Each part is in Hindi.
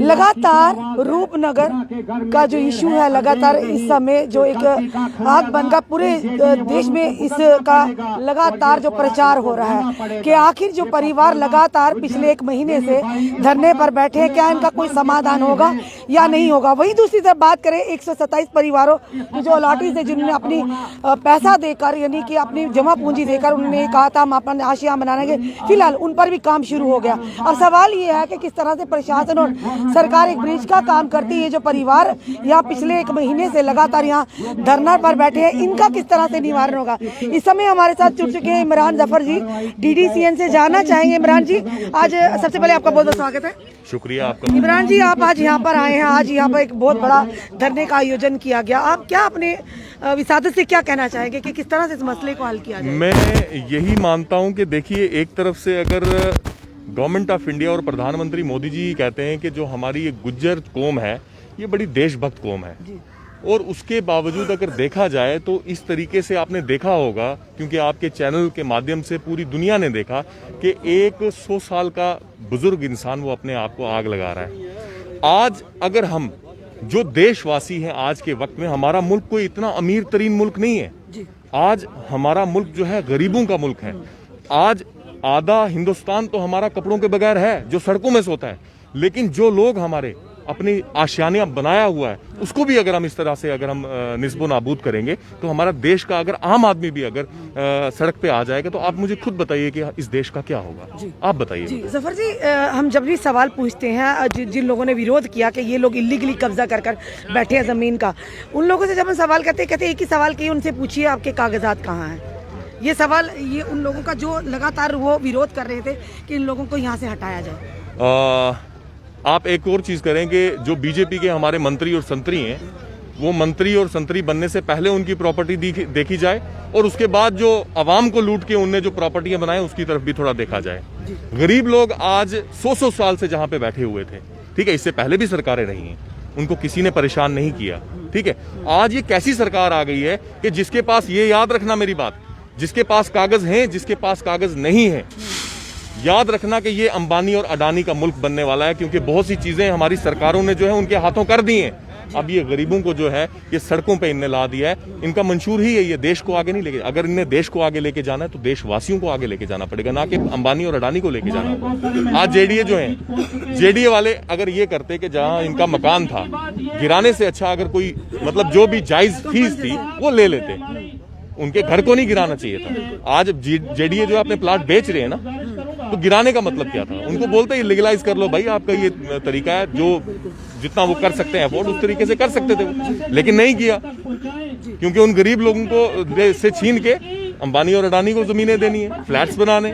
लगातार रूपनगर का जो इशू है, लगातार इस समय जो एक आग बनकर पूरे देश में इसका लगातार जो प्रचार हो रहा है कि आखिर जो परिवार लगातार पिछले एक महीने से धरने पर बैठे हैं, क्या इनका कोई समाधान होगा या नहीं होगा। वहीं दूसरी तरफ बात करें 127 परिवारों की जो अलॉटीज है, जिन्होंने अपनी पैसा देकर यानी कि अपनी जमा पूंजी देकर उन्होंने कहा था हम अपन आशिया बनाएंगे, फिलहाल उन पर भी काम शुरू हो गया। अब सवाल ये है कि किस तरह से प्रशासन और सरकार एक ब्रिज का काम करती है। जो परिवार यहाँ पिछले एक महीने से लगातार यहाँ धरना पर बैठे हैं, इनका किस तरह से निवारण होगा। इस समय हमारे साथ जुड़ चुके हैं इमरान जफर जी, DDCN से जानना चाहेंगे। इमरान जी, आज सबसे पहले आपका बहुत बहुत स्वागत है। शुक्रिया आपका। इमरान जी, आप आज यहाँ पर आए हैं, आज यहाँ पर एक बहुत बड़ा धरने का आयोजन किया गया। आप क्या अपने विसादत से क्या कहना चाहेंगे कि किस तरह से इस मसले को हल किया जाए। मैं यही मानता हूँ कि देखिए, एक तरफ से अगर गवर्नमेंट ऑफ इंडिया और प्रधानमंत्री मोदी जी कहते हैं कि जो हमारी ये गुज्जर कौम है ये बड़ी देशभक्त कौम है, और उसके बावजूद अगर देखा जाए तो इस तरीके से आपने देखा होगा, क्योंकि आपके चैनल के माध्यम से पूरी दुनिया ने देखा कि एक 100 साल का बुजुर्ग इंसान वो अपने आप को आग लगा रहा है। आज अगर हम जो देशवासी हैं, आज के वक्त में हमारा मुल्क कोई इतना अमीर तरीन मुल्क नहीं है। आज हमारा मुल्क जो है गरीबों का मुल्क है। आज आधा हिंदुस्तान तो हमारा कपड़ों के बगैर है, जो सड़कों में सोता है। लेकिन जो लोग हमारे अपनी आशियाना बनाया हुआ है, उसको भी अगर हम इस तरह से अगर हम निस्बो नाबूद करेंगे तो हमारा देश का अगर आम आदमी भी अगर सड़क पे आ जाएगा तो आप मुझे खुद बताइए कि इस देश का क्या होगा। आप बताइए। जफर जी, हम जब भी सवाल पूछते हैं जिन लोगों ने विरोध किया कि ये लोग इलीगली कब्जा कर बैठे हैं जमीन का, उन लोगों से जब हम सवाल कहते एक ही सवाल किए, उनसे पूछिए आपके कागजात कहाँ हैं। ये सवाल ये उन लोगों का जो लगातार वो विरोध कर रहे थे कि इन लोगों को यहाँ से हटाया जाए। आप एक और चीज करें कि जो बीजेपी के हमारे मंत्री और संतरी हैं, वो मंत्री और संतरी बनने से पहले उनकी प्रॉपर्टी देखी जाए, और उसके बाद जो आवाम को लूट के उनने जो प्रॉपर्टियां बनाए उसकी तरफ भी थोड़ा देखा जाए। गरीब लोग आज 100 साल से जहां पे बैठे हुए थे, ठीक है, इससे पहले भी सरकारें रही हैं, उनको किसी ने परेशान नहीं किया, ठीक है। आज ये कैसी सरकार आ गई है कि जिसके पास, ये याद रखना मेरी बात, जिसके पास कागज हैं, जिसके पास कागज नहीं है, याद रखना कि ये अंबानी और अडानी का मुल्क बनने वाला है, क्योंकि बहुत सी चीजें हमारी सरकारों ने जो है उनके हाथों कर दी हैं। अब ये गरीबों को जो है ये सड़कों पे इनने ला दिया है। इनका मंशूर ही है ये देश को आगे नहीं लेके, अगर इन्हें देश को आगे लेके जाना है तो देशवासियों को आगे लेके जाना पड़ेगा, ना कि अंबानी और अडानी को लेके जाना होगा। आज जेडीए जो है, जेडीए वाले अगर ये करते कि जहां इनका मकान था गिराने से अच्छा अगर कोई मतलब जो भी जायज फीस थी वो ले लेते, उनके घर को नहीं गिराना चाहिए था। आज जेडीए जो अपने प्लाट बेच रहे हैं ना, तो गिराने का मतलब क्या था? उनको बोलते ही लीगलाइज कर लो भाई, आपका ये तरीका है, जो जितना वो कर सकते हैं अफोर्ड उस तरीके से कर सकते थे वो, लेकिन नहीं किया, क्योंकि उन गरीब लोगों को से छीन के अंबानी और अडानी को जमीनें देनी है, फ्लैट्स बनाने।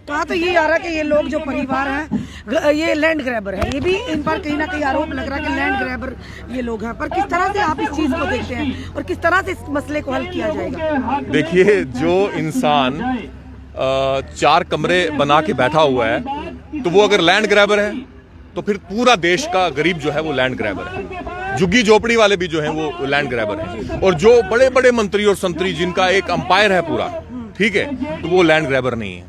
कहा तो ये आ रहा है कि ये लोग जो परिवार हैं ये लैंड ग्रैबर है, ये भी इन पर कहीं ना कहीं आरोप लग रहा है कि लैंड ग्रैबर ये लोग हैं। पर किस तरह से आप इस चीज को देखते हैं और किस तरह से इस मसले को हल किया जाएगा? देखिए, जो इंसान 4 कमरे बना के बैठा हुआ है तो वो अगर लैंड ग्रैबर है तो फिर पूरा देश का गरीब जो है वो लैंड ग्रैबर है। झुग्गी झोपड़ी वाले भी जो हैं वो लैंड ग्रैबर हैं, और जो बड़े बड़े मंत्री और संतरी जिनका एक अंपायर है पूरा, ठीक है, तो वो लैंड ग्रैबर नहीं है।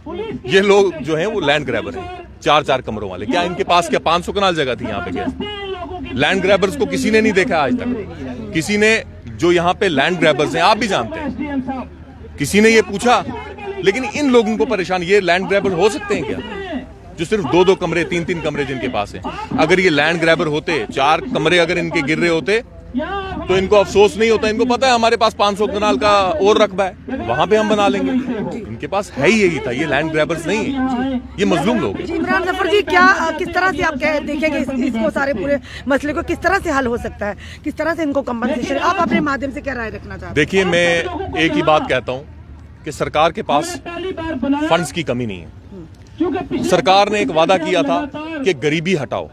ये लोग जो हैं वो लैंड ग्रैबर हैं, 4 कमरों वाले। क्या इनके पास क्या 500 कनाल जगह थी यहाँ पे? क्या लैंड ग्रैबर्स को किसी ने नहीं देखा आज तक? किसी ने जो यहाँ पे लैंड ग्रैबर्स हैं, आप भी जानते हैं, किसी ने ये पूछा? लेकिन इन लोगों को परेशान, ये लैंड ग्रैबर हो सकते हैं क्या जो सिर्फ 2-2 कमरे 3-3 कमरे जिनके पास हैं? अगर ये लैंड ग्रैबर होते, 4 कमरे अगर इनके गिर रहे होते तो इनको अफसोस नहीं होता। इनको पता है हमारे पास 500 कनाल का और रकबा है, वहां पे हम बना लेंगे। इनके पास है ही यही था, ये लैंड ग्रैबर्स नहीं है, ये मजलूम लोग हैं। इमरान जफर जी, क्या किस तरह से आप देखेंगे इसको, सारे पूरे मसले को किस तरह से हल हो सकता है, किस तरह से इनको कंपनसेशन, आप अपने माध्यम से क्या राय रखना चाहते हैं? देखिए, मैं एक ही बात कहता हूँ कि सरकार के पास फंड्स की कमी नहीं है। सरकार ने एक वादा किया था कि गरीबी हटाओ,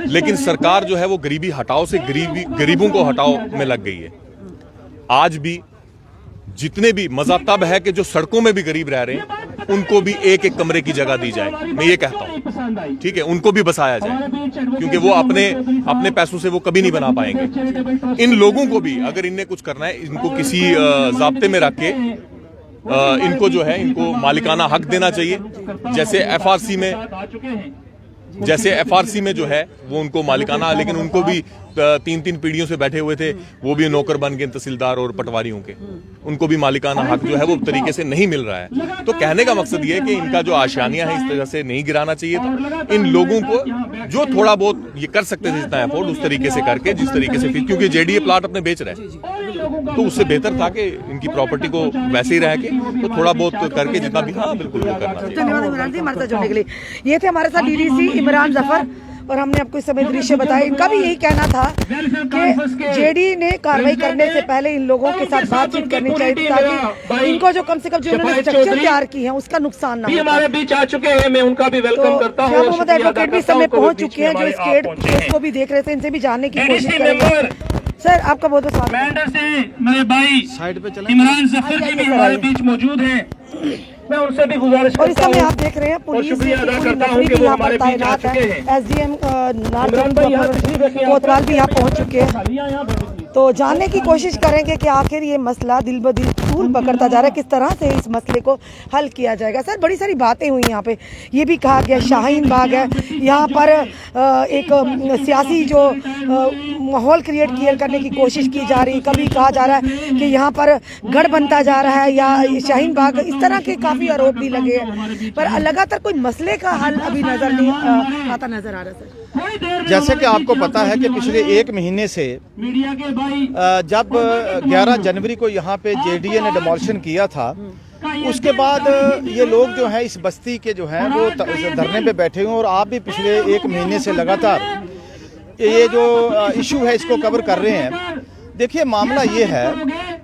लेकिन सरकार जो है वो गरीबी हटाओ से गरीबों को हटाओ में लग गई है। आज भी जितने भी मजा तब है कि जो सड़कों में भी गरीब रह रहे हैं उनको भी 1-1 कमरे की जगह दी जाए। मैं ये कहता हूँ, ठीक है, उनको भी बसाया जाए, क्योंकि वो अपने पैसों से वो कभी नहीं बना पाएंगे। इन लोगों को भी अगर इनने कुछ करना है, इनको किसी ज़ाब्ते में रख के इनको जो है इनको मालिकाना हक देना चाहिए। जैसे FRC में जैसे एफआरसी में जो है वो उनको मालिकाना, लेकिन उनको भी 3-3 पीढ़ियों से बैठे हुए थे, वो भी नौकर बन के तहसीलदार और पटवारियों के, उनको भी मालिकाना हक जो है वो तरीके से नहीं मिल रहा है। तो कहने का मकसद ये है कि इनका जो आशियानियां है इस तरह से नहीं गिराना चाहिए था। इन लोगों को जो थोड़ा बहुत ये कर सकते थे जितना अफोर्ड, उस तरीके से करके, जिस तरीके से, क्योंकि जेडीए प्लाट अपने बेच रहे हैं, तो उससे बेहतर था कि इनकी प्रॉपर्टी को वैसे ही रह के तो थोड़ा बहुत करके जितना भी, हाँ बिल्कुल वो करना चाहिए। धन्यवाद इमरान जी हमारे साथ जुड़ने के लिए। ये थे हमारे साथ डीडीसी इमरान जफर, और हमने आपको इस समय दृश्य बताया। इनका भी यही कहना था कि जेडी ने कार्रवाई करने से पहले इन लोगों के साथ बातचीत करनी चाहिए थी, ताकि इनको जो कम से कम जो उन्होंने स्ट्रक्चर तैयार की है उसका नुकसान ना हो। हमारे बीच आ चुके हैं, मैं उनका भी वेलकम करता हूं। मोहम्मद एडवोकेट भी समय पहुंच चुके हैं, जो इस केस को भी देख रहे थे, इनसे भी जानने की कोशिश करेंगे। सर आपका बहुत बहुत स्वागत है। मेरे भाई साइड पे चले, इमरान जफर जी भी हमारे बीच मौजूद हैं, मैं उनसे भी गुजारिश और इस समय आप देख रहे हैं पुलिस की पूरी नफरी भी यहाँ पर तैनात है। एसडीएम कोतवाल भी यहाँ पहुँच चुके हैं, तो जानने की कोशिश करेंगे कि आखिर ये मसला दिल ब दिल तूल पकड़ता जा रहा है, किस तरह से इस मसले को हल किया जाएगा। सर बड़ी सारी बातें हुई यहाँ पे, ये भी कहा गया शाहीन बाग है, यहाँ पर एक सियासी जो माहौल क्रिएट करने की कोशिश की जा रही, कभी कहा जा रहा है कि यहाँ पर गढ़ बनता जा रहा है या शाहीन बाग, इस तरह के काफी आरोप भी लगे हैं, पर लगातार कोई मसले का हल अभी नजर नहीं आता नजर आ रहा है। सर जैसे कि आपको पता है कि पिछले 1 महीने से जब 11 जनवरी को यहाँ पे जेडीए ने डिमोलिशन किया था, उसके बाद ये लोग जो हैं इस बस्ती के जो हैं वो धरने पे बैठे हुए हैं, और आप भी पिछले 1 महीने से लगातार ये जो इशू है इसको कवर कर रहे हैं। देखिए मामला ये है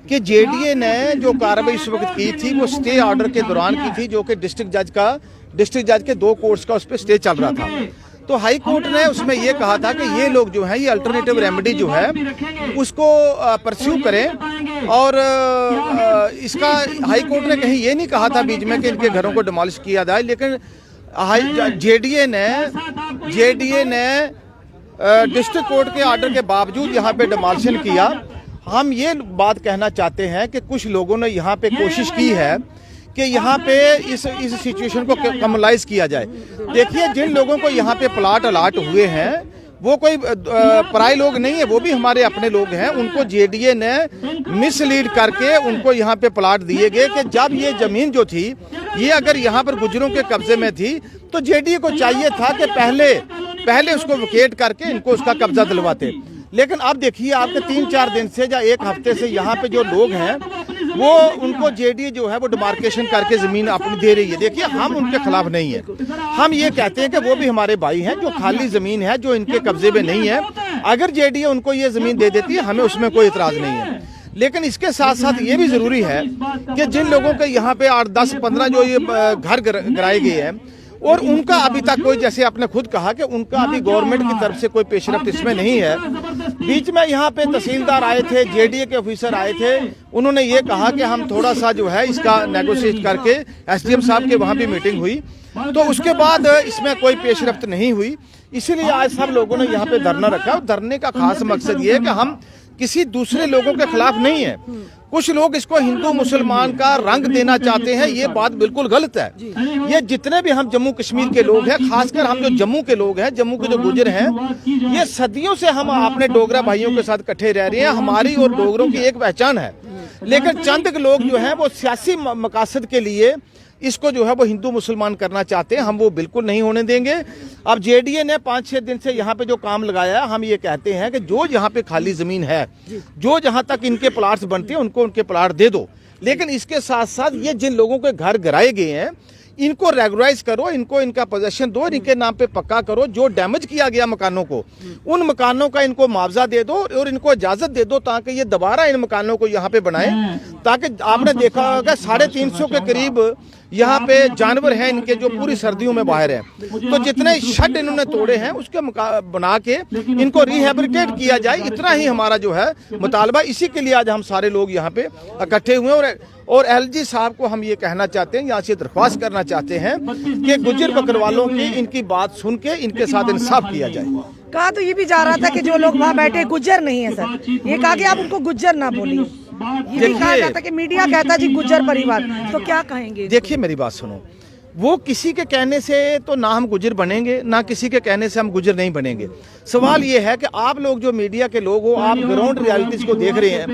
कि जेडीए ने जो कार्रवाई इस वक्त की थी वो स्टे ऑर्डर के दौरान की थी, जो कि डिस्ट्रिक्ट जज के 2 कोर्ट्स का उस पर स्टे चल रहा था। तो हाई कोर्ट ने उसमें ये कहा था कि ये लोग जो है ये अल्टरनेटिव रेमेडी जो है उसको परस्यू करें, और इसका हाई कोर्ट ने कहीं ये नहीं कहा था बीच में कि इनके घरों को डिमोलिश किया जाए, लेकिन जेडीए ने डिस्ट्रिक्ट कोर्ट के ऑर्डर के बावजूद यहाँ पे डिमोलिशन किया। हम ये बात कहना चाहते हैं कि कुछ लोगों ने यहाँ पे कोशिश की है कि यहाँ पे इस सिचुएशन को कमलाइज किया जाए। देखिए जिन लोगों को यहाँ पे प्लाट अलाट हुए हैं वो कोई पराये लोग नहीं है, वो भी हमारे अपने लोग हैं। उनको जेडीए ने मिसलीड करके उनको यहाँ पे प्लाट दिए गए कि जब ये जमीन जो थी ये अगर यहाँ पर गुजरों के कब्जे में थी तो जेडीए को चाहिए था कि पहले उसको वेकेट करके इनको उसका कब्जा दिलवाते। लेकिन अब देखिए आपके 3-4 दिन से या 1 हफ्ते से यहाँ पे जो लोग हैं वो उनको जेडीए जो है वो डिमार्केशन करके जमीन अपनी दे रही है। देखिए हम उनके खिलाफ नहीं है, हम ये कहते हैं कि वो भी हमारे भाई हैं, जो खाली जमीन है जो इनके कब्जे में नहीं है, अगर जेडीए उनको ये जमीन दे देती है हमें उसमें कोई इतराज नहीं है। लेकिन इसके साथ साथ ये भी जरूरी है कि जिन लोगों के यहाँ पे 8, 10, 15 जो ये घर गिराए गए हैं और उनका अभी तक कोई, जैसे आपने खुद कहा कि उनका अभी गवर्नमेंट की तरफ से कोई पेशरफ्त इसमें नहीं है। बीच में यहाँ पे तहसीलदार आए थे, जेडीए के ऑफिसर आए थे, उन्होंने ये कहा कि हम थोड़ा सा जो है इसका नेगोशिएट करके, एसडीएम साहब के वहाँ भी मीटिंग हुई, तो उसके बाद इसमें कोई पेशरफ्त नहीं हुई। इसीलिए आज सब लोगों ने यहाँ पे धरना रखा। धरने का खास मकसद ये है कि हम किसी दूसरे लोगों के खिलाफ नहीं है। कुछ लोग इसको हिंदू मुसलमान का रंग देना चाहते हैं, ये बात बिल्कुल गलत है। ये जितने भी हम जम्मू कश्मीर के लोग हैं, खासकर हम जो जम्मू के लोग हैं, जम्मू के जो गुजर हैं, ये सदियों से हम अपने डोगरा भाइयों के साथ इकट्ठे रह रहे हैं। हमारी और डोगरों की एक पहचान है। लेकिन चंद लोग जो हैं वो सियासी मकासद के लिए इसको जो है वो हिंदू मुसलमान करना चाहते हैं, हम वो बिल्कुल नहीं होने देंगे। अब जेडीए ने 5-6 दिन से यहाँ पे जो काम लगाया है, हम ये कहते हैं कि जो यहाँ पे खाली जमीन है, जो जहाँ तक इनके प्लाट्स बनते हैं उनको उनके प्लाट दे दो। लेकिन इसके साथ साथ ये जिन लोगों के घर गिराए गए हैं इनको रेगुलराइज करो, इनको इनका पोजेशन दो, इनके नाम पे पक्का करो। जो डैमेज किया गया मकानों को, उन मकानों का इनको मुआवजा दे दो और इनको इजाजत दे दो ताकि ये दोबारा इन मकानों को यहाँ पे बनाएं। ताकि आपने देखा होगा 350 के करीब यहाँ पे जानवर हैं इनके जो पूरी सर्दियों में बाहर हैं, तो जितने शेड इन्होंने तोड़े हैं उसके बना के इनको रिहेबिलिटेट किया जाए, इतना ही हमारा जो है मुतालबा। इसी के लिए आज हम सारे लोग यहाँ पे इकट्ठे हुए हैं। और एलजी साहब को हम ये कहना चाहते हैं, यहाँ से दरख्वास्त करना चाहते हैं कि गुज्जर बकरवालों की इनकी बात सुन के इनके साथ इंसाफ किया जाए। कहा तो ये भी जा रहा था कि जो लोग वहाँ बैठे गुज्जर नहीं है सर, ये कहा कि आप उनको गुज्जर ना बोलिए। ये भी कहा जाता कि मीडिया कहता जी गुज्जर परिवार, तो क्या कहेंगे? देखिए मेरी बात सुनो, वो किसी के कहने से तो ना हम गुजर बनेंगे, ना किसी के कहने से हम गुजर नहीं बनेंगे। सवाल ये है कि आप लोग जो मीडिया के लोग हो, आप ग्राउंड रियलिटीज को देख रहे हैं,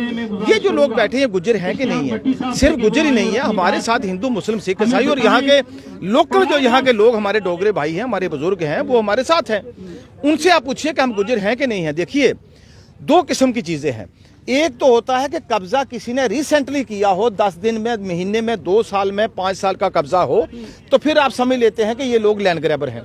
ये जो लोग बैठे हैं गुजर हैं कि नहीं है? सिर्फ गुजर ही नहीं है, हमारे साथ हिंदू, मुस्लिम, सिख, ईसाई और यहाँ के लोकल जो यहाँ के लोग, हमारे डोगरे भाई हैं, हमारे बुजुर्ग हैं, वो हमारे साथ हैं। उनसे आप पूछिए कि हम गुजर हैं कि नहीं है। देखिए, दो किस्म की चीजें हैं। एक तो होता है कि कब्जा किसी ने रिसेंटली किया हो, 10 दिन में, महीने में, 2 साल में, 5 साल का कब्जा हो, तो फिर आप समझ लेते हैं कि ये लोग लैंड ग्रैबर हैं।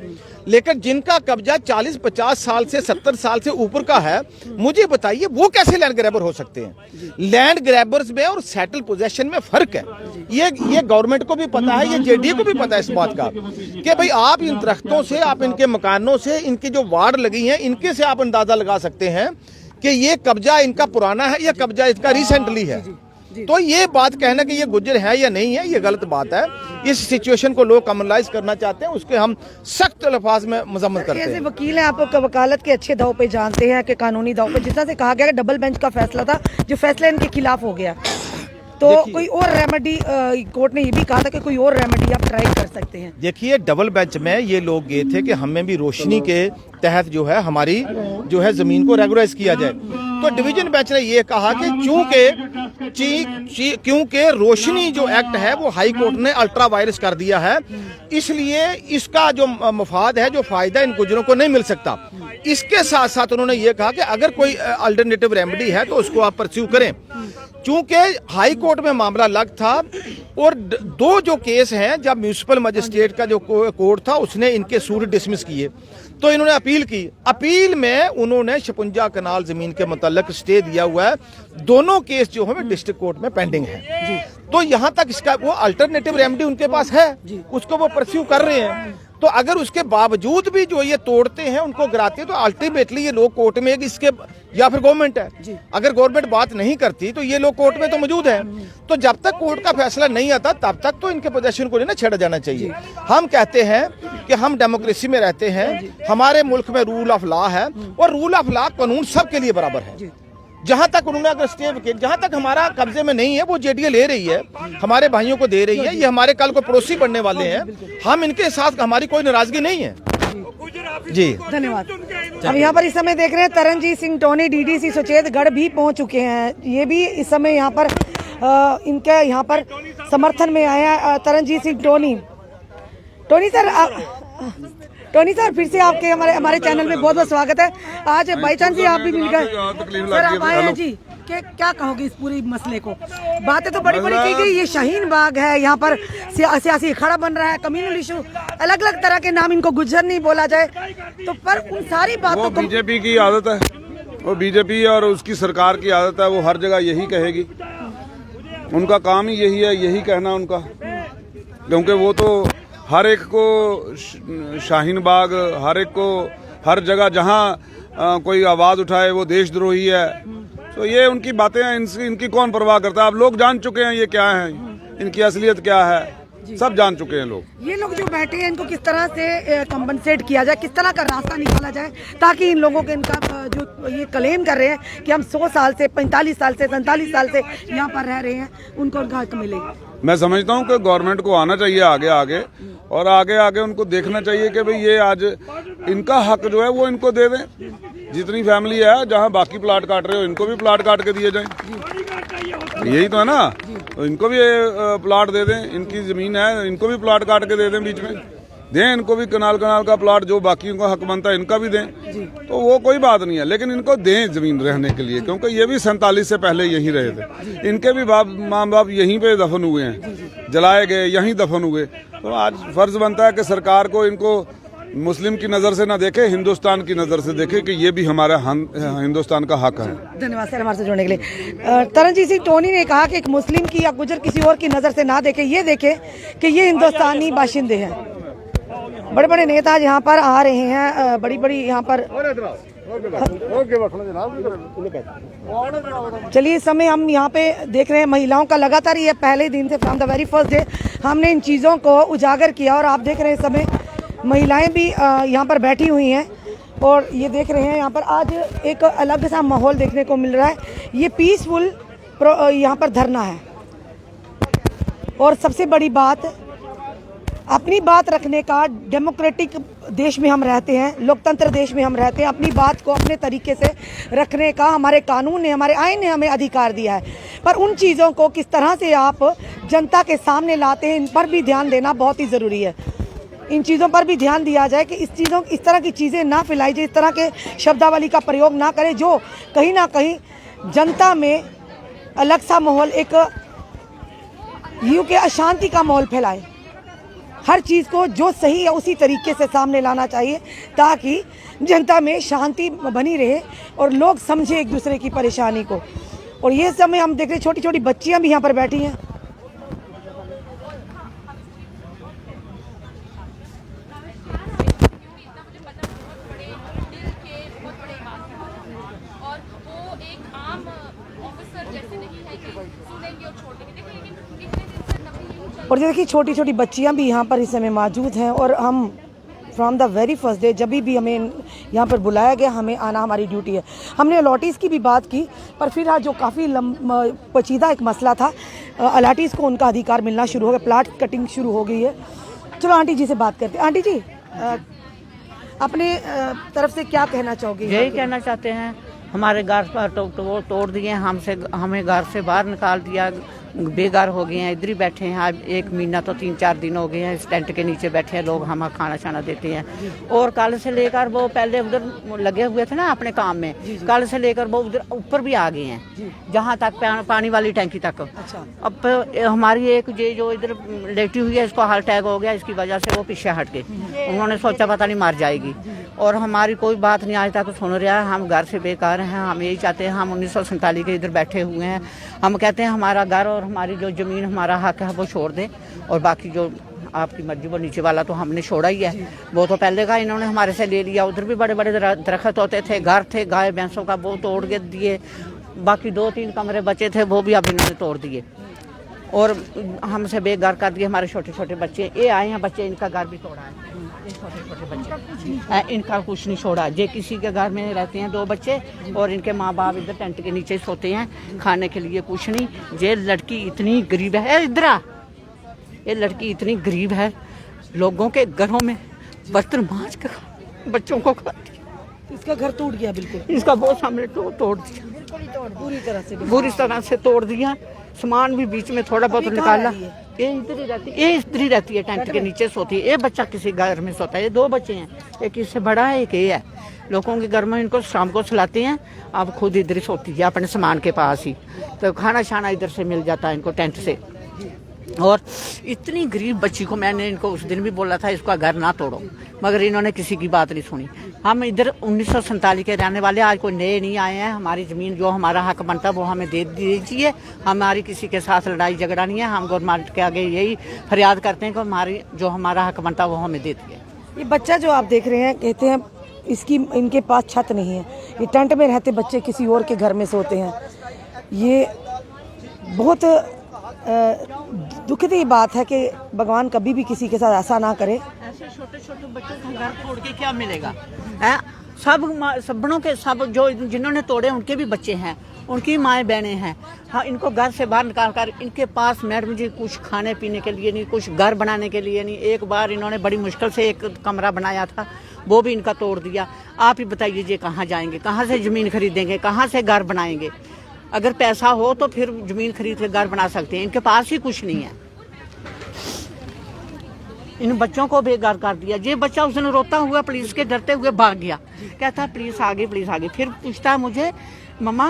लेकिन जिनका कब्जा 40-50 साल से 70 साल से ऊपर का है, मुझे बताइए वो कैसे लैंड ग्रैबर हो सकते हैं? लैंड ग्रैबर्स में और सेटल पोजेशन में फर्क है। ये गवर्नमेंट को भी पता है, ये जेडीए को भी पता है इस बात का कि भाई आप इन दरख्तों से, आप इनके मकानों से, इनकी जो वार्ड लगी हैं, इनके से आप अंदाजा लगा सकते हैं कि ये कब्जा इनका पुराना है या कब्जा इसका रिसेंटली है। तो ये बात कहना कि ये गुजर है या नहीं है, ये गलत बात है। इस सिचुएशन को लोग कमनलाइज करना चाहते हैं, उसके हम सख्त अल्फाज में मजम्मत करते हैं। वकील हैं, आप वकालत के अच्छे दाव पे जानते हैं कि कानूनी दाव पे जिस तरह से कहा गया कि डबल बेंच का फैसला था जो फैसला इनके खिलाफ हो गया, तो कोई और रेमेडी, कोर्ट ने ये भी कहा था कि कोई और रेमेडी आप ट्राई कर सकते हैं। देखिए, डबल बेंच में ये लोग गए थे कि हमें भी रोशनी के तहत जो है हमारी जो है जमीन को रेगुलराइज किया जाए। तो डिवीजन बेंच ने ये कहा कि क्योंकि रोशनी जो एक्ट है वो हाई कोर्ट ने अल्ट्रा वायरस कर दिया है, इसलिए इसका जो मफाद है, जो फायदा इन गुजरों को नहीं मिल सकता। इसके साथ साथ उन्होंने ये कहा कि अगर कोई अल्टरनेटिव रेमेडी है तो उसको आप परस्यू करें। चूंकि हाई कोर्ट में मामला अलग था और 2 जो केस हैं, जब म्यूनिसिपल मजिस्ट्रेट का जो कोर्ट था उसने इनके सूट डिसमिस किए, तो इन्होंने अपील की। अपील में उन्होंने 56 कनाल जमीन के मुतल्लिक स्टे दिया हुआ है। दोनों केस जो है डिस्ट्रिक्ट कोर्ट में पेंडिंग है। तो यहाँ तक इसका वो अल्टरनेटिव रेमेडी उनके पास है, उसको वो परस्यू कर रहे हैं। तो अगर उसके बावजूद भी जो ये तोड़ते हैं, उनको गिराते हैं, तो अल्टीमेटली ये लोग कोर्ट में इसके, या फिर गवर्नमेंट है, अगर गवर्नमेंट बात नहीं करती तो ये लोग कोर्ट में तो मौजूद है। तो जब तक कोर्ट का फैसला नहीं आता तब तक तो इनके पोजीशन को नहीं ना छेड़ा जाना चाहिए। हम कहते हैं कि हम डेमोक्रेसी में रहते हैं, हमारे मुल्क में रूल ऑफ लॉ है और रूल ऑफ लॉ कानून सबके लिए बराबर है। जहां तक उन्होंने अगर स्टे, जहां तक हमारा कब्जे में नहीं है वो जेडीए ले रही है, हमारे भाइयों को दे रही है, ये हमारे कल को पड़ोसी बनने वाले हैं, हम इनके साथ हमारी कोई नाराजगी नहीं है। जी धन्यवाद। अब यहाँ पर इस समय देख रहे हैं तरनजीत सिंह टोनी डीडीसी सुचेतगढ़ भी पहुंच चुके हैं। ये भी इस समय यहाँ पर इनके यहाँ पर समर्थन में आया है Taranjeet Singh Tony. Tony sir, फिर से आपके हमारे चैनल में बहुत बहुत स्वागत है। आज बाई चांस ही आप भी मिल गए सर, आप आए हैं जी, क्या कहोगे इस पूरे मसले को? बातें तो बड़ी बड़ी की गई, ये शाहीन बाग है, यहाँ पर सियासी अखाड़ा बन रहा है, कम्युनल इशू, अलग अलग तरह के नाम, इनको गुज्जर नहीं बोला जाए, तो पर उन सारी बातों को बीजेपी की आदत है, वो बीजेपी और उसकी सरकार की आदत है, वो हर जगह यही कहेगी। उनका काम ही यही है, यही कहना उनका, क्योंकि वो तो हर एक को शाहीन बाग, हर एक को हर जगह जहां कोई आवाज उठाए वो देशद्रोही है। तो ये उनकी बातें हैं, इनकी कौन परवाह करता है? आप लोग जान चुके हैं ये क्या है, इनकी असलियत क्या है, सब जान चुके हैं लोग। ये लोग जो बैठे हैं इनको किस तरह से कंपनसेट किया जाए, किस तरह का रास्ता निकाला जाए ताकि इन लोगों के, इनका जो ये क्लेम कर रहे हैं कि हम 100 साल से, 45 साल से, 47 साल से यहाँ पर रह रहे हैं, उनको उनका हक मिले। मैं समझता हूँ कि गवर्नमेंट को आना चाहिए आगे आगे, और आगे आगे उनको देखना चाहिए कि भाई ये आज इनका हक जो है वो इनको दे दें। जितनी फैमिली है जहाँ बाकी प्लाट काट रहे हो, इनको भी प्लाट काट के दिए जाएं। यही तो है ना, तो इनको भी प्लाट दे दें, इनकी जमीन है, इनको भी प्लाट काट के दे दें, बीच में दें इनको भी कनाल का प्लाट, जो बाकी का हक बनता है इनका भी दें, तो वो कोई बात नहीं है। लेकिन इनको दें जमीन रहने के लिए, क्योंकि ये भी 47 से पहले यहीं रहे थे, इनके भी माँ बाप यहीं पे दफन हुए हैं, जलाए गए, यहीं दफन हुए। तो आज फर्ज बनता है कि सरकार को इनको मुस्लिम की नजर से ना देखे, हिंदुस्तान की नजर से देखे कि ये भी हमारा हिंदुस्तान का हक है। धन्यवाद सर हमारे से जुड़ने के लिए। तरनजीत सिंह टोनी ने कहा कि एक मुस्लिम की या गुजर किसी और की नजर से ना देखे, ये देखे कि ये हिंदुस्तानी बाशिंदे हैं। बड़े बड़े नेता यहाँ पर आ रहे हैं, बड़ी बड़ी यहाँ पर। चलिए, इस समय हम यहाँ पे देख रहे हैं महिलाओं का लगातार, ये पहले दिन से, from the very first day हमने इन चीज़ों को उजागर किया, और आप देख रहे हैं इस समय महिलाएं भी यहाँ पर बैठी हुई हैं, और ये देख रहे हैं यहाँ पर आज एक अलग सा माहौल देखने को मिल रहा है। ये पीसफुल यहाँ पर धरना है, और सबसे बड़ी बात अपनी बात रखने का, डेमोक्रेटिक देश में हम रहते हैं, लोकतंत्र देश में हम रहते हैं, अपनी बात को अपने तरीके से रखने का हमारे कानून ने, हमारे आईन ने हमें अधिकार दिया है। पर उन चीज़ों को किस तरह से आप जनता के सामने लाते हैं, इन पर भी ध्यान देना बहुत ही ज़रूरी है। इन चीज़ों पर भी ध्यान दिया जाए कि इस तरह की चीज़ें ना फैलाई जाए, इस तरह के शब्दावली का प्रयोग ना करें जो कहीं ना कहीं जनता में अलग सा माहौल, एक यूँ के अशांति का माहौल फैलाए। हर चीज़ को जो सही है उसी तरीके से सामने लाना चाहिए ताकि जनता में शांति बनी रहे और लोग समझे एक दूसरे की परेशानी को। और ये समय हम देख रहे हैं, छोटी छोटी बच्चियां भी यहाँ पर बैठी हैं। और देखिए छोटी छोटी बच्चियां भी यहाँ पर इस समय मौजूद हैं। और हम from the very first day जब भी हमें यहाँ पर बुलाया गया, हमें आना हमारी ड्यूटी है। हमने अलॉटीज़ की भी बात की, पर फिर जो काफ़ी पेचीदा एक मसला था, अलॉटीज़ को उनका अधिकार मिलना शुरू हो गया, प्लाट कटिंग शुरू हो गई है। चलो आंटी जी से बात करते हैं। आंटी जी, अपने तरफ से क्या कहना चाहोगे? यही कहना चाहते हैं, हमारे घर पर वो तोड़ दिए, हमें घर से बाहर निकाल दिया, बेघर हो गए हैं, इधर ही बैठे हैं। आज 1 महीना तो 3-4 दिन हो गए हैं इस टेंट के नीचे बैठे हैं लोग, हमें खाना छाना देते हैं। और कल से लेकर वो पहले उधर लगे हुए थे ना अपने काम में, कल से लेकर वो उधर ऊपर भी आ गए हैं, जहाँ तक पानी वाली टैंकी तक। अच्छा। अब हमारी एक जो इधर लेटी हुई है, इसको हार्ट अटैक हो गया, इसकी वजह से वो पीछे हट गई। उन्होंने सोचा पता नहीं मर जाएगी, और हमारी कोई बात नहीं आज तक सुन रहा है। हम घर से बेकार हैं, हम यही चाहते हैं। हम 1947 के इधर बैठे हुए हैं। हम कहते हैं हमारा घर और हमारी जो ज़मीन, हमारा हक है वो छोड़ दें, और बाकी जो आपकी मर्जी वो नीचे वाला तो हमने छोड़ा ही है। वो तो पहले का इन्होंने हमारे से ले लिया। उधर भी बड़े बड़े दरख्त होते थे, घर थे गाय भैंसों का, वो तोड़ के दिए। बाकी 2-3 कमरे बचे थे, वो भी अब इन्होंने तोड़ दिए और हमसे बेघर कर दिए। हमारे छोटे छोटे बच्चे ये आए हैं, बच्चे इनका घर भी तोड़ा है। ये छोटे छोटे बच्चे, इनका कुछ नहीं छोड़ा। जे किसी के घर में रहते हैं 2 बच्चे, और इनके माँ बाप इधर टेंट के नीचे सोते हैं, खाने के लिए कुछ नहीं। ये लड़की इतनी गरीब है, इधर आ, ये लड़की इतनी गरीब है, लोगों के घरों में बर्तन मांज कर बच्चों को खाती है। इसका घर टूट गया बिल्कुल, इसका बहुत सामने तोड़ दिया, पूरी तरह से तोड़ दिया। सामान भी बीच में थोड़ा बहुत निकाला। ये इधर ही रहती है, टेंट के नीचे सोती है। ये बच्चा किसी घर में सोता है। ये 2 बच्चे हैं, एक इससे बड़ा है, एक ये है। लोगों के घर में इनको शाम को सुलाते हैं, अब खुद इधर ही सोती है अपने सामान के पास ही। तो खाना छाना इधर से मिल जाता है इनको टेंट से। और इतनी गरीब बच्ची को मैंने इनको उस दिन भी बोला था इसका घर ना तोड़ो, मगर इन्होंने किसी की बात नहीं सुनी। हम इधर 1947 के रहने वाले, आज कोई नए नहीं आए हैं। हमारी ज़मीन जो हमारा हक बनता है वो हमें दे दीजिए। हमारी किसी के साथ लड़ाई झगड़ा नहीं है। हम गवर्नमेंट के आगे यही फरियाद करते हैं कि हमारी जो हमारा हक बनता है वो हमें दे दिए। ये बच्चा जो आप देख रहे हैं, कहते हैं इनके पास छत नहीं है, ये टेंट में रहते बच्चे किसी और के घर में सोते हैं। ये बहुत दुखद बात है कि भगवान कभी भी किसी के साथ ऐसा ना करे। ऐसे छोटे छोटे बच्चों को घर तोड़ के क्या मिलेगा है? सबनों के सब जो जिन्होंने तोड़े उनके भी बच्चे हैं, उनकी माएँ बहनें हैं। हाँ, इनको घर से बाहर निकाल कर इनके पास मैडम जी कुछ खाने पीने के लिए नहीं, कुछ घर बनाने के लिए नहीं। एक बार इन्होंने बड़ी मुश्किल से एक कमरा बनाया था, वो भी इनका तोड़ दिया। आप ही बताइए जी कहाँ जाएंगे, कहाँ से ज़मीन खरीदेंगे, कहाँ से घर बनाएंगे? अगर पैसा हो तो फिर ज़मीन खरीद के घर बना सकते हैं, इनके पास ही कुछ नहीं है। इन बच्चों को बेघर कर दिया। ये बच्चा उस दिन रोता हुआ पुलिस के डरते हुए भाग गया, कहता पुलिस आ गई, पुलिस आ गई। फिर पूछता मुझे, मम्मा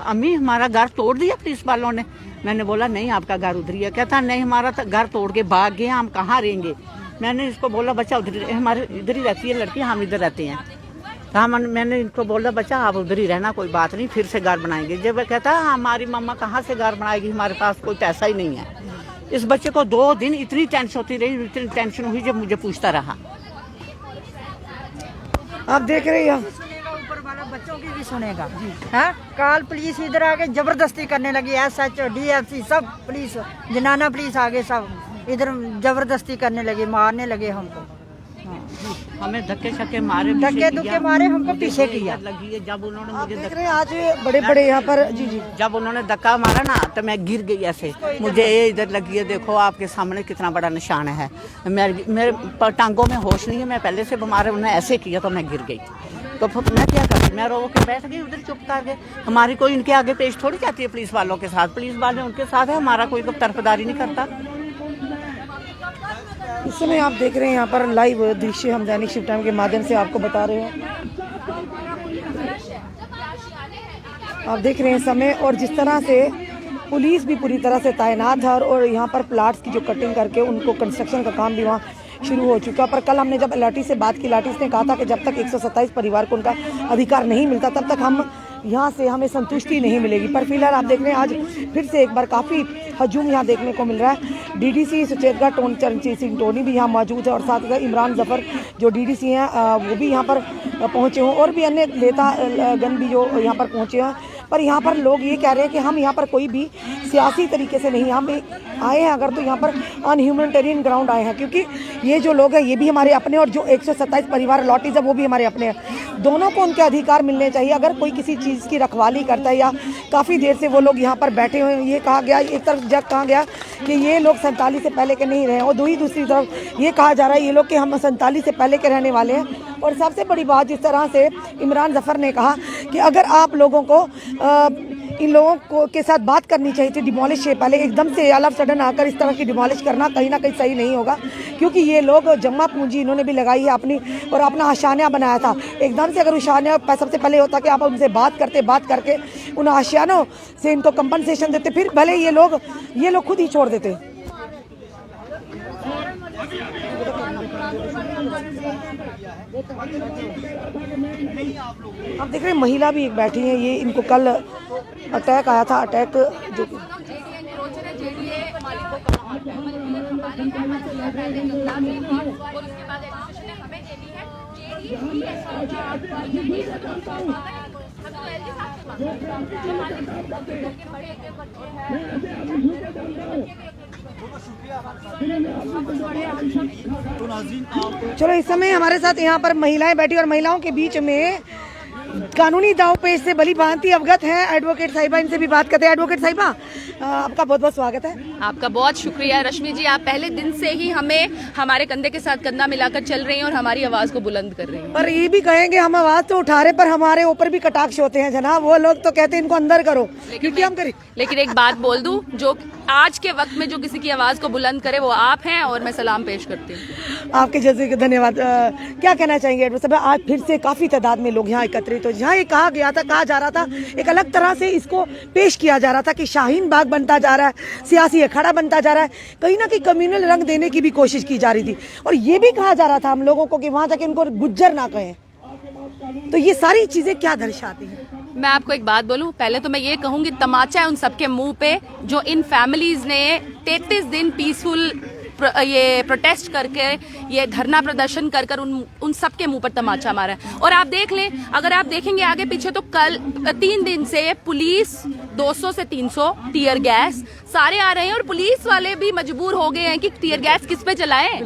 अम्मी हमारा घर तोड़ दिया पुलिस वालों ने। मैंने बोला नहीं, आपका घर उधर ही है। कहता नहीं, हमारा घर तोड़ के भाग गए, हम कहाँ रहेंगे। मैंने इसको बोला बच्चा उधर, हमारे इधर ही रहती है लड़की, हम इधर रहते हैं। तो मैंने इनको बोला बच्चा आप उधर ही रहना, कोई बात नहीं, फिर से घर बनाएंगे। जब वह कहता हमारी मम्मा कहाँ से घर बनाएगी, हमारे पास कोई पैसा ही नहीं है। इस बच्चे को 2 दिन इतनी टेंशन होती रही, इतनी टेंशन हुई जब मुझे पूछता रहा। आप देख रहे हैं ऊपर वाला बच्चों की भी सुनेगा। हाँ, काल पुलिस इधर आके जबरदस्ती करने लगी, SHO DFC सब पुलिस, जनाना पुलिस आगे सब इधर जबरदस्ती करने लगे, मारने लगे हमको। हाँ। हमें धक्के छक्के मारे, धक्के धुक्के मारे, हमको पीछे किया। लगी है जब उन्होंने आप मुझे देख रहे हैं आज बड़े बड़े यहाँ पर जी जी जब उन्होंने धक्का मारा ना तो मैं गिर गई ऐसे। मुझे ये इधर लगी है, देखो आपके सामने कितना बड़ा निशान है। मेरे टांगों में होश नहीं है, मैं पहले से बीमार है। उन्होंने ऐसे किया तो मैं गिर गई। तो फिर मैं क्या करूँ, मैं रो के बैठ गई उधर चुप करके। हमारी कोई इनके आगे पेश थोड़ी जाती है पुलिस वालों के साथ। पुलिस वाले उनके साथ है, हमारा कोई तरफदारी नहीं करता। इस समय आप देख रहे हैं यहाँ पर लाइव दृश्य हम दैनिक शिव टाइम के माध्यम से आपको बता रहे हैं। आप देख रहे हैं समय और जिस तरह से पुलिस भी पूरी तरह से तैनात है और यहाँ पर प्लाट्स की जो कटिंग करके उनको कंस्ट्रक्शन का काम भी वहाँ शुरू हो चुका। पर कल हमने जब लाठी से बात की, लाठी ने कहा था कि जब तक 127 परिवार को उनका अधिकार नहीं मिलता तब तक हम यहाँ से हमें संतुष्टि नहीं मिलेगी। पर फिलहाल आप देख रहे हैं आज फिर से एक बार काफ़ी हजूम यहाँ देखने को मिल रहा है। डीडीसी सुचेतगढ़ चरणजीत सिंह टोनी भी यहाँ मौजूद है और साथ ही इमरान जफर जो डीडीसी हैं वो भी यहाँ पर पहुँचे हों और भी अन्य नेतागण भी जो यहाँ पर पहुँचे हैं। पर यहाँ पर लोग ये कह रहे हैं कि हम यहाँ पर कोई भी सियासी तरीके से नहीं यहाँ पे आए हैं, अगर तो यहाँ पर अनह्यूमैनिटेरियन ग्राउंड आए हैं, क्योंकि ये जो लोग हैं ये भी हमारे अपने और जो 127 परिवार लॉटीज है वो भी हमारे अपने हैं। दोनों को उनके अधिकार मिलने चाहिए। अगर कोई किसी चीज़ की रखवाली करता है या काफ़ी देर से वो लोग यहाँ पर बैठे हुए हैं, ये कहा गया, एक तरफ जब कहा गया कि ये लोग 47 से पहले के नहीं रहे और दूसरी तरफ ये कहा जा रहा है ये लोग कि हम 47 से पहले के रहने वाले हैं। और सबसे बड़ी बात जिस तरह से इमरान जफर ने कहा कि अगर आप लोगों को इन लोगों को के साथ बात करनी चाहिए थी डिमोलिश से पहले, एकदम से ऑल ऑफ सडन आकर इस तरह की डिमोलिश करना कहीं ना कहीं सही नहीं होगा, क्योंकि ये लोग जमा पूंजी इन्होंने भी लगाई है अपनी और अपना आशियाना बनाया था। एकदम से अगर आशियाना सबसे पहले होता कि आप उनसे बात करके उन आशियानों से इनको कंपनसेशन देते, फिर भले ये लोग खुद ही छोड़ देते। आप देख रहे हैं महिला भी एक बैठी है, ये इनको कल अटैक आया था, अटैक जो चलो इस समय हमारे साथ यहाँ पर महिलाएं बैठी और महिलाओं के बीच में कानूनी दांवपेच से भली भांति अवगत हैं एडवोकेट साहिबा, इनसे भी बात करते हैं। एडवोकेट साहिबा, आपका बहुत बहुत स्वागत है। आपका बहुत शुक्रिया रश्मि जी, आप पहले दिन से ही हमें हमारे कंधे के साथ कंधा मिलाकर चल रही हैं और हमारी आवाज को बुलंद कर रही हैं। पर ये भी कहेंगे हम आवाज तो उठा रहे पर हमारे ऊपर भी कटाक्ष होते हैं जनाब। वो लोग तो कहते हैं इनको अंदर करो, क्योंकि हम करें। लेकिन एक बात बोल दूं, जो आज के वक्त में जो किसी की आवाज को बुलंद करे वो आप हैं और मैं सलाम पेश करती हूँ। आपके जज्बे को धन्यवाद। क्या कहना चाहेंगे एडवोकेट साहब, आज फिर से काफी तादाद में लोग यहाँ एकत्रित हो, जहाँ ये कहा जा रहा था एक अलग तरह से इसको पेश किया जा रहा था कि शाहीन बाग बनता जा रहा है, सियासी अखाड़ा बनता जा रहा है, कहीं ना कहीं कम्युनल रंग देने की भी कोशिश की जा रही थी और ये भी कहा जा रहा था हम लोगों को कि वहां जाके इनको गुज्जर ना कहें। तो ये सारी चीजें क्या दर्शाती हैं? मैं आपको एक बात बोलूं, पहले तो मैं ये कहूंगी तमाचा है उन सबके मुंह पे जो इन फैमिलीज ने 33 दिन पीसफुल ये प्रोटेस्ट करके ये धरना प्रदर्शन कर उन सबके मुंह पर तमाचा मारा है। और आप देख लें, अगर आप देखेंगे आगे पीछे तो कल 3 दिन से पुलिस 200 से 300 टीयर गैस सारे आ रहे हैं और पुलिस वाले भी मजबूर हो गए हैं कि टीयर गैस किस पे चलाएं।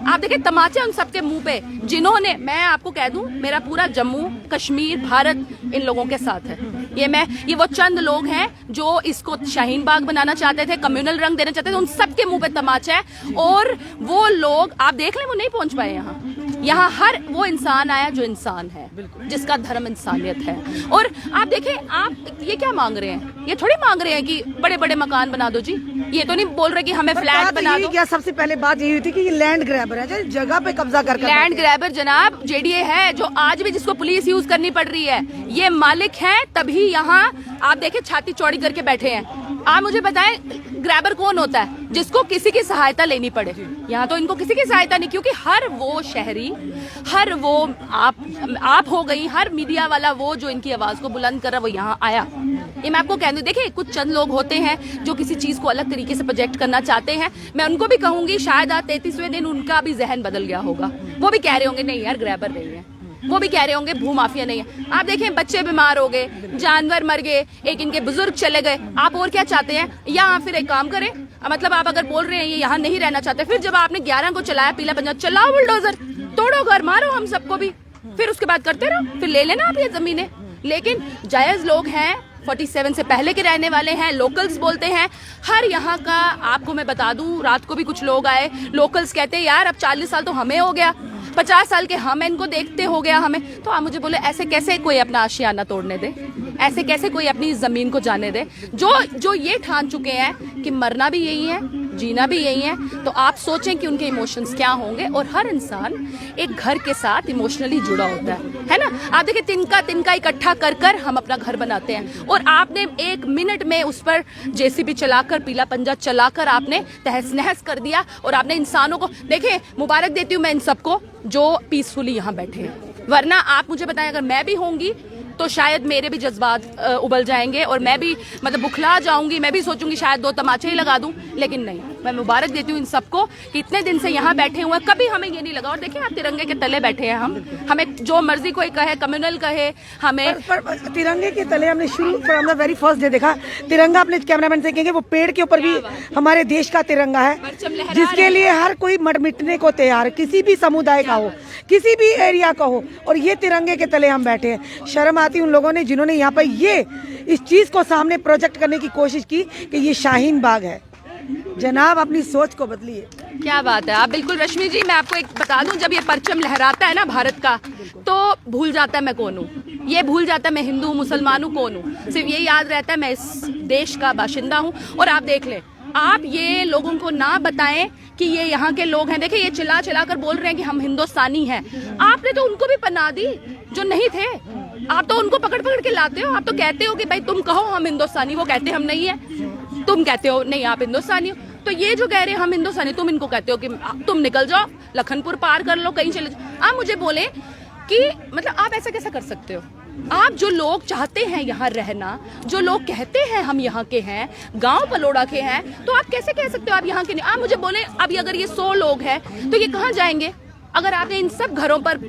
आप देखें तमाचे उन सबके मुंह पे जिन्होंने, मैं आपको कह दूं, मेरा पूरा जम्मू कश्मीर भारत इन लोगों के साथ है। ये वो चंद लोग हैं जो इसको शाहीन बाग बनाना चाहते थे, कम्युनल रंग देना चाहते थे, उन सबके मुंह पे तमाचा है। और वो लोग आप देख लें वो नहीं पहुंच पाए यहाँ हर वो इंसान आया जो इंसान है, जिसका धर्म इंसानियत है। और आप देखें, आप ये क्या मांग रहे हैं? ये थोड़ी मांग रहे हैं कि बड़े बड़े मकान बना दो जी, ये तो नहीं बोल रहे कि हमें फ्लैट बना दो। क्या सबसे पहले बात यही हुई थी कि ये लैंड ग्रैबर है, जगह पे कब्जा कर लैंड ग्रैबर जनाब जेडीए है, जो आज भी जिसको पुलिस यूज करनी पड़ रही है। ये मालिक है, तभी यहाँ आप देखें छाती चौड़ी करके बैठे हैं। आप मुझे बताएं ग्रैबर कौन होता है? जिसको किसी की सहायता लेनी पड़े। यहाँ तो इनको किसी की सहायता नहीं, क्योंकि हर वो शहरी, हर वो आप हो गई, हर मीडिया वाला वो जो इनकी आवाज को बुलंद कर रहा वो यहाँ आया। ये मैं आपको कह दूं, देखिए कुछ चंद लोग होते हैं जो किसी चीज को अलग तरीके से प्रोजेक्ट करना चाहते हैं। मैं उनको भी कहूंगी शायद आज 33वें दिन उनका भी जहन बदल गया होगा। वो भी कह रहे होंगे नहीं यार ग्रैबर नहीं है, वो भी कह रहे होंगे भूमाफिया नहीं है। आप देखें बच्चे बीमार हो गए, जानवर मर गए, एक इनके बुजुर्ग चले गए। आप और क्या चाहते हैं? या फिर एक काम करें, मतलब आप अगर बोल रहे हैं ये यहाँ नहीं रहना चाहते, फिर जब आपने 11 को चलाया पीला पंजा, चलाओ बुलडोजर, तोड़ो घर, मारो हम सबको भी, फिर उसके बाद करते रहो, फिर ले लेना आप ये जमीनें। लेकिन जायज लोग हैं, 47 से पहले के रहने वाले हैं, लोकल्स बोलते हैं हर यहाँ का। आपको मैं बता दूं, रात को भी कुछ लोग आए, लोकल्स कहते हैं यार अब 40 साल तो हमें हो गया, 50 साल के हम इनको देखते हो गया हमें। तो आप मुझे बोले ऐसे कैसे कोई अपना आशियाना तोड़ने दे, ऐसे कैसे कोई अपनी जमीन को जाने दे, जो ये ठान चुके हैं कि मरना भी यही है, जीना भी यही है। तो आप सोचें कि उनके इमोशंस क्या होंगे। और हर इंसान एक घर के साथ इमोशनली जुड़ा होता है ना। आप देखिए तिनका इकट्ठा कर कर हम अपना घर बनाते हैं, और आपने 1 मिनट में उस पर जेसीबी चलाकर, पीला पंजा चलाकर आपने तहस नहस कर दिया। और आपने इंसानों को, देखिए मुबारक देती हूँ मैं इन सबको जो पीसफुली यहाँ बैठे हैं, वरना आप मुझे बताएं अगर मैं भी होंगी तो शायद मेरे भी जज्बात उबल जाएंगे और मैं भी मतलब बुखला जाऊंगी, मैं भी सोचूंगी शायद 2 तमाचे ही लगा दूं। लेकिन नहीं, मैं मुबारक देती हूँ इन सबको कि इतने दिन से यहाँ बैठे हुए हैं, कभी हमें ये नहीं लगा। और देखिए आप तिरंगे के तले बैठे हैं, हमें जो मर्जी कोई कहे, कम्युनल कहे हमें, पर तिरंगे के तले हमने शुरू from the very first day देखा तिरंगा। अपने कैमरामैन से कहेंगे वो पेड़ के ऊपर भी हमारे देश का तिरंगा है, जिसके लिए हर कोई मर मिटने को तैयार, किसी भी समुदाय का हो, किसी भी एरिया का हो। और ये तिरंगे के तले हम बैठे हैं। शर्म आती उन लोगों ने जिन्होंने यहाँ पर ये इस चीज को सामने प्रोजेक्ट करने की कोशिश की कि ये शाहीन बाग है। जनाब अपनी सोच को बदलिए। क्या बात है। आप बिल्कुल रश्मि जी, मैं आपको एक बता दूं, जब ये परचम लहराता है ना भारत का, तो भूल जाता है मैं कौन हूँ, ये भूल जाता है मैं हिंदू मुसलमान हूँ कौन हूँ, सिर्फ ये याद रहता है मैं इस देश का बाशिंदा हूँ। और आप देख लें, आप ये लोगों को ना बताएं कि ये यहाँ के लोग हैं। देखिए ये चिल्ला चिल्ला कर बोल रहे हैं कि हम हिंदुस्तानी हैं, आपने तो उनको भी पनाह दी जो नहीं थे। आप तो उनको पकड़ पकड़ के लाते हो, आप तो कहते हो कि भाई तुम कहो हम हिंदुस्तानी, वो कहते हम नहीं है, तुम कहते हो नहीं आप हिंदुस्तानी हो। तो ये जो कह रहे हैं हम हिंदुस्तानी, तुम इनको कहते हो कि तुम निकल जाओ, लखनपुर पार कर लो, कहीं चले जाओ। आप मुझे बोले कि मतलब आप ऐसा कैसा कर सकते हो? आप जो लोग चाहते हैं यहाँ रहना, जो लोग कहते हैं हम यहाँ के हैं, गांव पलोड़ा के हैं, तो आप कैसे कह सकते हो आप यहाँ के नहीं? आप मुझे बोले अभी अगर ये 100 लोग हैं तो ये कहाँ जाएंगे? अगर आपने इन सब घरों पर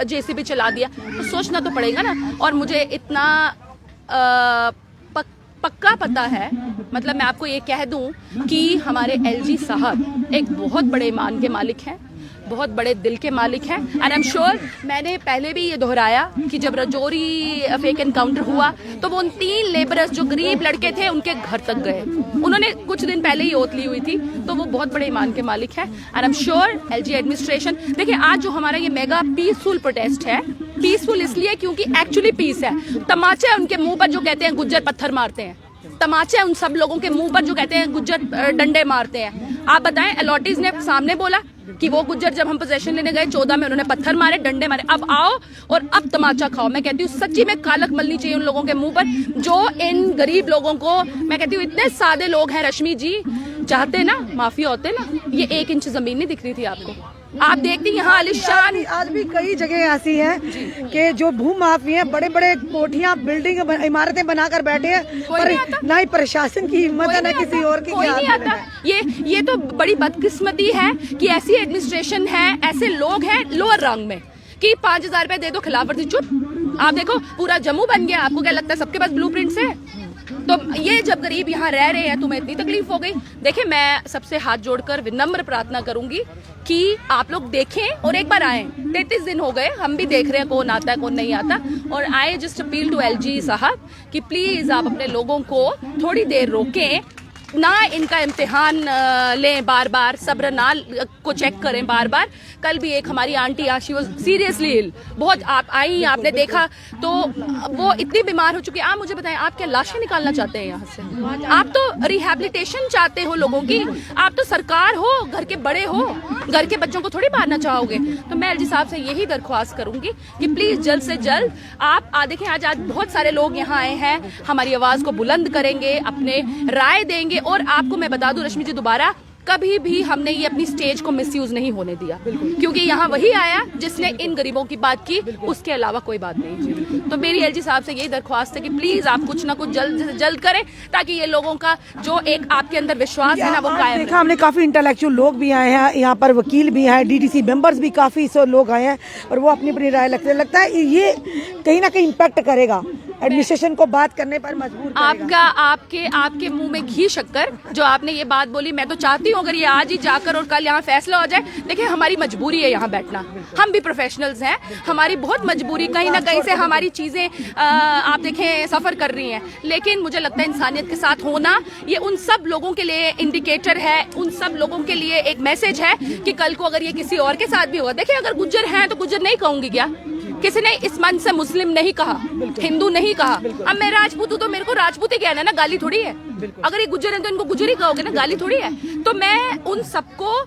जेसीबी चला दिया तो सोचना तो पड़ेगा ना। और मुझे इतना पक्का पता है, मतलब मैं आपको ये कह दूं कि हमारे एलजी साहब एक बहुत बड़े ईमान के मालिक हैं, बहुत बड़े दिल के मालिक हैं। एंड आई एम श्योर, मैंने पहले भी ये दोहराया कि जब रजौरी फेक एनकाउंटर हुआ तो वो उन 3 लेबरर्स जो गरीब लड़के थे उनके घर तक गए, उन्होंने कुछ दिन पहले ही ओथ ली हुई थी, तो वो बहुत बड़े ईमान के मालिक हैं। And I am sure LG administration, देखिए आज जो हमारा ये मेगा पीसफुल प्रोटेस्ट है, पीसफुल इसलिए क्योंकि एक्चुअली पीस है। तमाचे उनके मुंह पर जो कहते हैं गुज्जर पत्थर मारते हैं, तमाचे उन सब लोगों के मुंह पर जो कहते हैं गुज्जर डंडे मारते हैं। आप बताएं, अलॉटीज ने सामने बोला कि वो गुज्जर जब हम पोजेशन लेने गए 14 में उन्होंने पत्थर मारे, डंडे मारे। अब आओ और अब तमाचा खाओ। मैं कहती हूँ सच्ची में कालक मलनी चाहिए उन लोगों के मुंह पर जो इन गरीब लोगों को, मैं कहती हूँ इतने सादे लोग हैं रश्मि जी, चाहते ना माफिया होते ना, ये 1 इंच जमीन नहीं दिख रही थी आपको। आप देखती यहाँ आलिशान, आज भी कई जगह ऐसी हैं कि जो भू माफिया बड़े बड़े कोठियां बिल्डिंग इमारतें बनाकर बैठे हैं, पर ना ही प्रशासन की हिम्मत है ना किसी और की। कोई नहीं आता। ये तो बड़ी बदकिस्मती है कि ऐसी एडमिनिस्ट्रेशन है, ऐसे लोग हैं लोअर रंग में कि 5000 रुपए दे दो खिलाफ वर्जी, चुप। आप देखो पूरा जम्मू बन गया। आपको क्या लगता है सबके पास ब्लूप्रिंट्स है? तो ये जब गरीब यहाँ रह रहे हैं तुम्हें इतनी तकलीफ हो गई। देखिए मैं सबसे हाथ जोड़कर विनम्र प्रार्थना करूंगी कि आप लोग देखें और एक बार आए। 33 दिन हो गए, हम भी देख रहे हैं कौन आता है कौन नहीं आता। और I just appeal to LG साहब कि प्लीज आप अपने लोगों को थोड़ी देर रोकें, ना इनका इम्तिहान लें बार बार, सब्र ना को चेक करें बार बार। कल भी एक हमारी आंटी आशी वो सीरियसली इल, बहुत आप आई, आपने देखा तो वो इतनी बीमार हो चुकी है। आप मुझे बताएं, आप क्या लाशें निकालना चाहते हैं यहाँ से? आप तो रिहैबिलिटेशन चाहते हो लोगों की, आप तो सरकार हो, घर के बड़े हो, घर के बच्चों को थोड़ी मारना चाहोगे। तो मैं एलजी साहब से यही दरख्वास्त करूंगी कि प्लीज जल्द से जल्द आप देखें, आज बहुत सारे लोग यहाँ आए हैं, हमारी आवाज को बुलंद करेंगे, अपने राय देंगे। और आपको मैं बता दूं रश्मि जी, दोबारा कभी भी हमने ये अपनी स्टेज को मिसयूज नहीं होने दिया, क्योंकि यहाँ वही आया जिसने इन गरीबों की बात की, उसके अलावा कोई बात नहीं। तो मेरी एलजी साहब से यही दरख्वास्त है कि प्लीज आप कुछ ना कुछ जल्द से जल्द करें, ताकि ये लोगों का जो एक आपके अंदर विश्वास है ना वो कायम देखा हमने काफी इंटेलेक्चुअल लोग भी आए हैं यहाँ पर, वकील भी हैं, डीडीसी मेंबर्स भी काफी लोग आए हैं और वो अपनी अपनी राय लगता है ये कहीं ना कहीं इम्पैक्ट करेगा। एडमिनिस्ट्रेशन को बात करने पर मजबूर करेगा? आपके मुंह में घी शक्कर जो आपने ये बात बोली, मैं तो चाहती हूँ अगर ये आज ही जाकर और कल यहाँ फैसला हो जाए। देखिए हमारी मजबूरी है यहाँ बैठना, हम भी प्रोफेशनल्स हैं, हमारी बहुत मजबूरी, कहीं ना कहीं से हमारी चीजें आप देखें सफर कर रही हैं, लेकिन मुझे लगता है इंसानियत के साथ होना ये उन सब लोगों के लिए इंडिकेटर है, उन सब लोगों के लिए एक मैसेज है कि कल को अगर ये किसी और के साथ भी होगा। देखिए अगर गुज्जर हैं तो गुज्जर नहीं कहूंगी क्या? किसी ने इस मंच से मुस्लिम नहीं कहा, हिंदू नहीं कहा। अब मैं राजपूत हूँ तो मेरे को राजपूत ही कहना है ना, गाली थोड़ी है। अगर ये गुज्जर है तो इनको गुज्जर ही कहोगे ना, गाली थोड़ी है। तो मैं उन सबको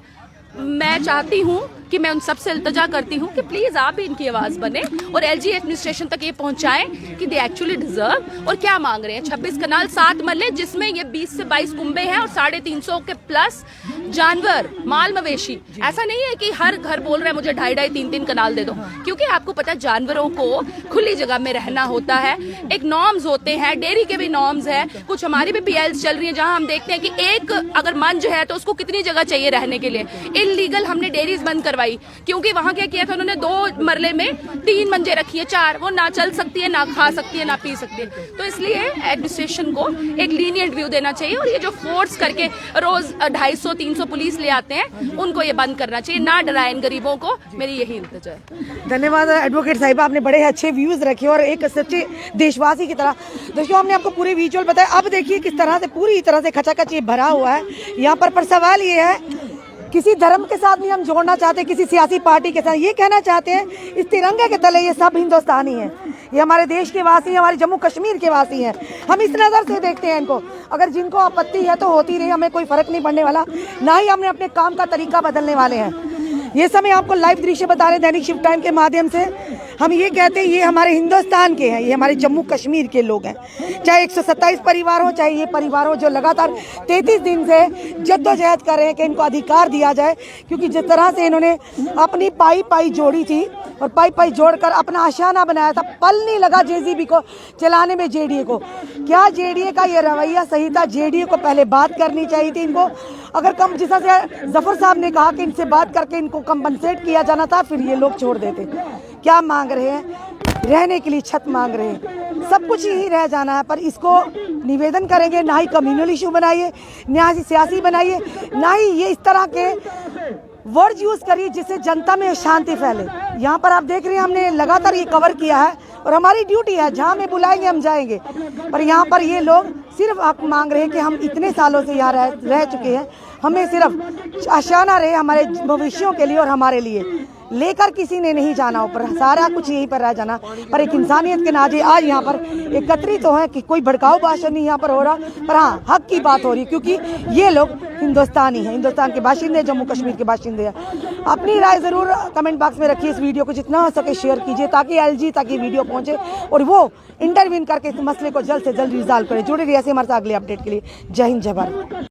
मैं चाहती हूँ कि मैं उन सबसे इल्तजा करती हूँ कि प्लीज आप भी इनकी आवाज बने और एलजी एडमिनिस्ट्रेशन तक ये पहुंचाएं कि दे एक्चुअली डिजर्व और क्या मांग रहे हैं। 26 कनाल 7 मरले जिसमें ये 20 से 22 कुंबे हैं और 350 के प्लस जानवर, माल मवेशी। ऐसा नहीं है कि हर घर बोल रहा है मुझे 2.5 3 कनाल दे दो, क्योंकि आपको पता है जानवरों को खुली जगह में रहना होता है, एक नॉर्म्स होते हैं, डेयरी के भी नॉर्म्स है, कुछ हमारी भी पीएल्स चल रही है जहां हम देखते हैं कि एक अगर मंज है तो उसको कितनी जगह चाहिए रहने के लिए। इलीगल हमने डेयरीज बंद करवाई क्योंकि वहां क्या किया था उन्होंने 2 मरले में 3 मंजे रखी है, 4 वो ना चल सकती है, ना खा सकती है, ना पी सकती है। तो इसलिए एडमिनिस्ट्रेशन को एक लीनियंट व्यू देना चाहिए और ये जो फोर्स करके रोज 250-300 पुलिस ले आते हैं उनको ये बंद करना चाहिए, ना डराएं गरीबों को। मेरी यही इल्तिजा है। धन्यवाद एडवोकेट साहिबा, आपने बड़े अच्छे व्यूज रखे और एक सच्चे देशवासी की तरह। दोस्तों हमने आपको पूरे विजुअल बताया, अब देखिए किस तरह से पूरी तरह से खचाखच ये भरा हुआ है यहाँ पर सवाल ये है किसी धर्म के साथ नहीं हम जोड़ना चाहते, किसी सियासी पार्टी के साथ। ये कहना चाहते हैं इस तिरंगे के तले ये सब हिंदुस्तानी हैं, ये हमारे देश के वासी हैं, हमारे जम्मू कश्मीर के वासी हैं। हम इस नज़र से देखते हैं इनको। अगर जिनको आपत्ति है तो होती रही, हमें कोई फर्क नहीं पड़ने वाला, ना ही हमने अपने काम का तरीका बदलने वाले हैं। ये समय आपको लाइव दृश्य बता रहे दैनिक शिफ्ट टाइम के माध्यम से। हम ये कहते हैं ये हमारे हिंदुस्तान के हैं, ये हमारे जम्मू कश्मीर के लोग हैं। चाहे 127 परिवार हो, चाहे ये परिवार हो जो लगातार 33 दिन से जद्दोजहद कर रहे हैं कि इनको अधिकार दिया जाए, क्योंकि जिस तरह से इन्होंने अपनी पाई जोड़ी थी और पाई जोड़कर अपना आशाना बनाया था, पल नहीं लगा जेसीबी को चलाने में जेडीए को। क्या जेडीए का ये रवैया सही था? जेडीए को पहले बात करनी चाहिए थी इनको। अगर कम जिस तरह से जफर साहब ने कहा कि इनसे बात करके इनको कंपनसेट किया जाना था, फिर ये लोग छोड़ देते। क्या मांग रहे हैं? रहने के लिए छत मांग रहे हैं, सब कुछ यही रह जाना है। पर इसको निवेदन करेंगे ना ही कम्युनल इशू बनाइए, ना ही सियासी बनाइए, ना ही ये इस तरह के वर्ड यूज करिए जिससे जनता में शांति फैले। यहाँ पर आप देख रहे हैं हमने लगातार ये कवर किया है और हमारी ड्यूटी है, जहाँ हमें बुलाएंगे हम जाएंगे। पर यहाँ पर ये लोग सिर्फ हक मांग रहे हैं कि हम इतने सालों से यहाँ रह चुके हैं, हमें सिर्फ आशाना रहे हमारे भविष्यों के लिए और हमारे लिए, लेकर किसी ने नहीं जाना ऊपर, सारा कुछ यहीं पर रह जाना। पर एक इंसानियत के नाते आज यहाँ पर एकत्रित तो है कि कोई भड़काऊ भाषण नहीं यहाँ पर हो रहा, पर हाँ हक की बात हो रही, क्योंकि ये लोग हिंदुस्तानी हैं, हिंदुस्तान के बाशिंदे, जम्मू कश्मीर के बाशिंदे हैं। अपनी राय जरूर कमेंट बॉक्स में रखिए, इस वीडियो को जितना हो सके शेयर कीजिए ताकि एलजी तक ये वीडियो पहुंचे और वो इंटरवीन करके इस मसले को जल्द से जल्द रिजॉल्व करे। जुड़े रहिए हमारे साथ अगले अपडेट के लिए। जय हिंद, जय भारत।